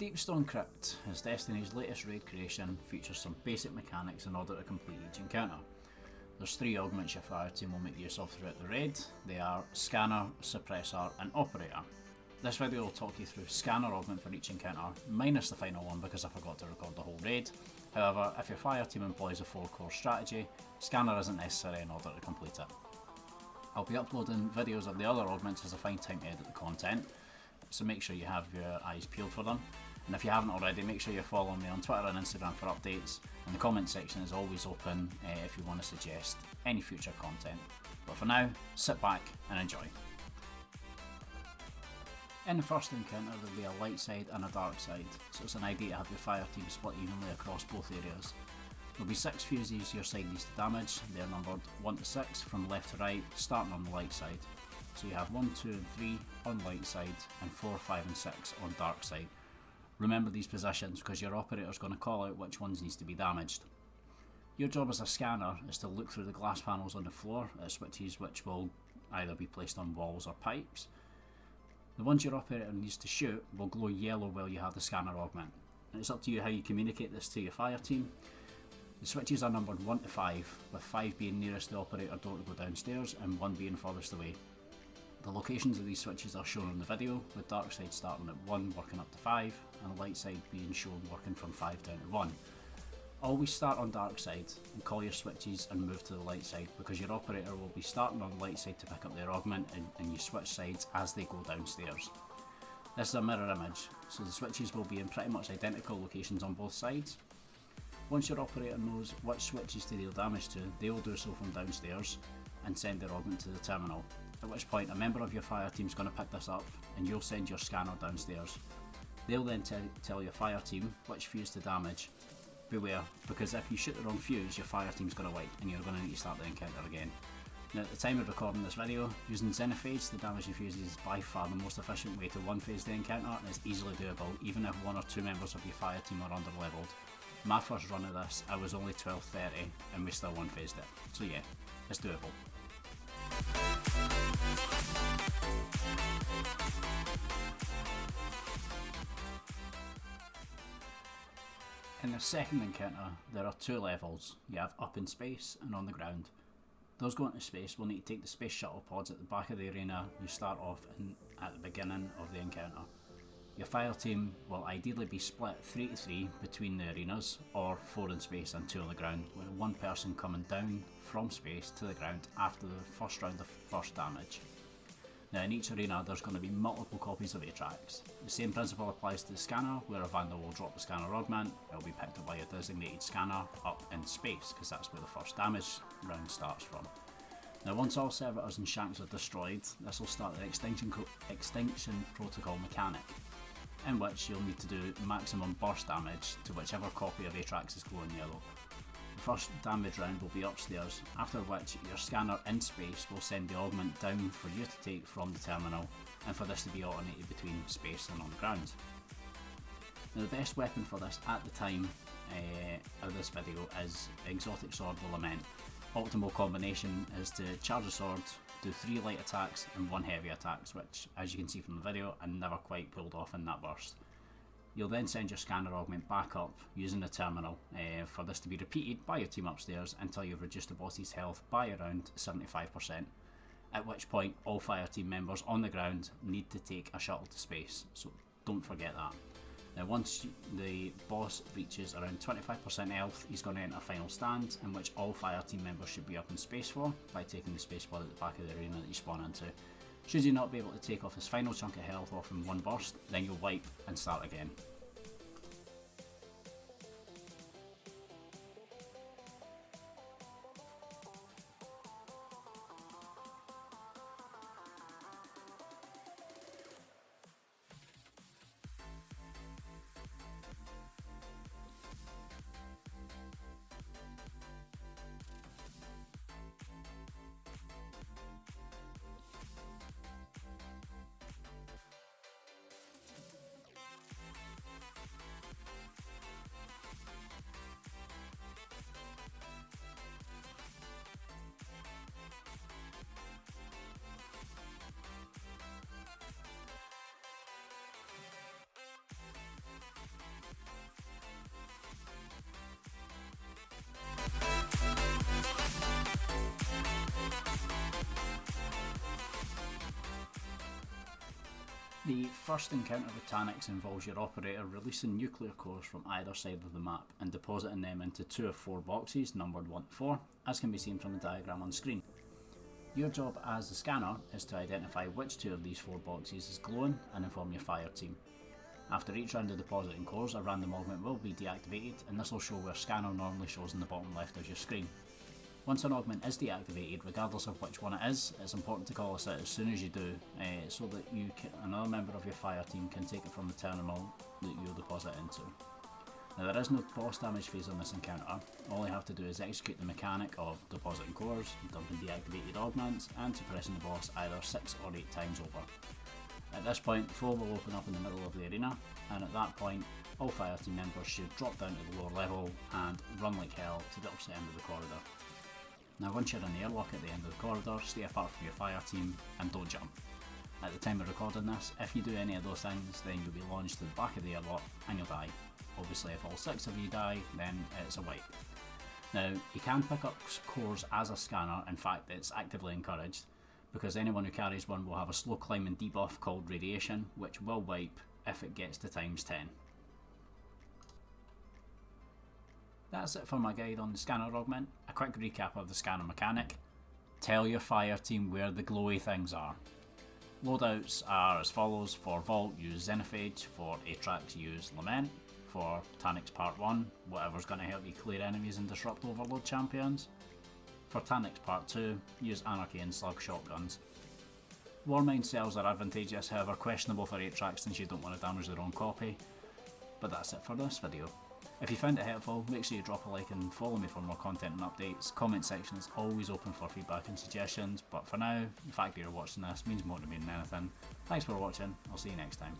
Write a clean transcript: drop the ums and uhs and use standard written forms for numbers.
Deepstone Crypt is Destiny's latest raid creation, features some basic mechanics in order to complete each encounter. There's 3 augments your fire team will make use of throughout the raid. They are Scanner, Suppressor and Operator. This video will talk you through Scanner augment for each encounter, minus the final one because I forgot to record the whole raid. However, if your fire team employs a 4-core strategy, Scanner isn't necessary in order to complete it. I'll be uploading videos of the other augments as I find time to edit the content, so make sure you have your eyes peeled for them. And if you haven't already, make sure you're following me on Twitter and Instagram for updates, and the comment section is always open if you want to suggest any future content. But for now, sit back and enjoy. In the first encounter there will be a light side and a dark side, so it's an idea to have your fire team split evenly across both areas. There will be 6 fuses your side needs to damage. They're numbered 1 to 6 from left to right, starting on the light side. So you have 1, 2 and 3 on light side and 4, 5 and 6 on dark side. Remember these positions because your operator is going to call out which ones needs to be damaged. Your job as a scanner is to look through the glass panels on the floor at switches which will either be placed on walls or pipes. The ones your operator needs to shoot will glow yellow while you have the scanner augment. And it's up to you how you communicate this to your fire team. The switches are numbered 1 to 5, with 5 being nearest the operator door to go downstairs and 1 being furthest away. The locations of these switches are shown on the video, with dark side starting at 1 working up to 5 and light side being shown working from 5 down to 1. Always start on dark side and call your switches and move to the light side because your operator will be starting on light side to pick up their augment and you switch sides as they go downstairs. This is a mirror image, so the switches will be in pretty much identical locations on both sides. Once your operator knows which switches to deal damage to, they will do so from downstairs and send their augment to the terminal, at which point a member of your fire team is going to pick this up and you'll send your scanner downstairs. They'll then tell your fire team which fuse to damage. Beware, because if you shoot the wrong fuse, your fire team's going to wipe and you're going to need to start the encounter again. Now at the time of recording this video, using Xenophage to damage the fuses is by far the most efficient way to one-phase the encounter and is easily doable even if 1 or 2 members of your fire team are under-leveled. My first run of this, I was only 1230 and we still one-phased it, so yeah, it's doable. In the second encounter, there are 2 levels. You have up in space and on the ground. Those going to space will need to take the space shuttle pods at the back of the arena you start off at the beginning of the encounter. Your fire team will ideally be split 3 to 3 between the arenas, or 4 in space and 2 on the ground, with 1 person coming down from space to the ground after the first round of burst damage. Now in each arena there's going to be multiple copies of Atrax. The same principle applies to the scanner, where a vandal will drop the scanner augment, it will be picked up by a designated scanner up in space because that's where the first damage round starts from. Now once all servitors and shanks are destroyed, this will start the extinction protocol mechanic, in which you'll need to do maximum burst damage to whichever copy of Atrax is glowing yellow. The first damage round will be upstairs, after which your scanner in space will send the augment down for you to take from the terminal, and for this to be alternated between space and on the ground. Now the best weapon for this at the time of this video is Exotic Sword with Lament. Optimal combination is to charge a sword, do 3 light attacks and 1 heavy attacks, which as you can see from the video I never quite pulled off in that burst. You'll then send your scanner augment back up using the terminal for this to be repeated by your team upstairs until you've reduced the boss's health by around 75%, at which point all fire team members on the ground need to take a shuttle to space, so don't forget that. Now once the boss reaches around 25% health, he's going to enter a final stand in which all fire team members should be up in space for by taking the space pod at the back of the arena that you spawn into. Should you not be able to take off his final chunk of health off in one burst, then you'll wipe and start again. The first encounter with Taniks involves your operator releasing nuclear cores from either side of the map and depositing them into 2 of 4 boxes numbered 1 to 4, as can be seen from the diagram on screen. Your job as the scanner is to identify which 2 of these 4 boxes is glowing and inform your fire team. After each round of depositing cores, a random augment will be deactivated, and this will show where scanner normally shows in the bottom left of your screen. Once an augment is deactivated, regardless of which one it is, it's important to call us out as soon as you do, so that another member of your fire team can take it from the terminal that you'll deposit into. Now, there is no boss damage phase on this encounter. All you have to do is execute the mechanic of depositing cores, dumping deactivated augments, and suppressing the boss either 6 or 8 times over. At this point, the floor will open up in the middle of the arena, and at that point, all fire team members should drop down to the lower level and run like hell to the opposite end of the corridor. Now, once you're in the airlock at the end of the corridor, stay apart from your fire team and don't jump. At the time of recording this, if you do any of those things, then you'll be launched to the back of the airlock and you'll die. Obviously, if all 6 of you die, then it's a wipe. Now, you can pick up cores as a scanner. In fact, it's actively encouraged, because anyone who carries one will have a slow climbing debuff called radiation, which will wipe if it gets to times 10. That's it for my guide on the scanner augment. A quick recap of the scanner mechanic. Tell your fire team where the glowy things are. Loadouts are as follows: for Vault, use Xenophage; for Atrax, use Lament; for Taniks Part 1, whatever's going to help you clear enemies and disrupt Overload champions; for Taniks Part 2, use Anarchy and Slug shotguns. Warmind cells are advantageous, however questionable for Atrax since you don't want to damage their own copy. But that's it for this video. If you found it helpful, make sure you drop a like and follow me for more content and updates. Comment section is always open for feedback and suggestions, but for now, the fact that you're watching this means more to me than anything. Thanks for watching, I'll see you next time.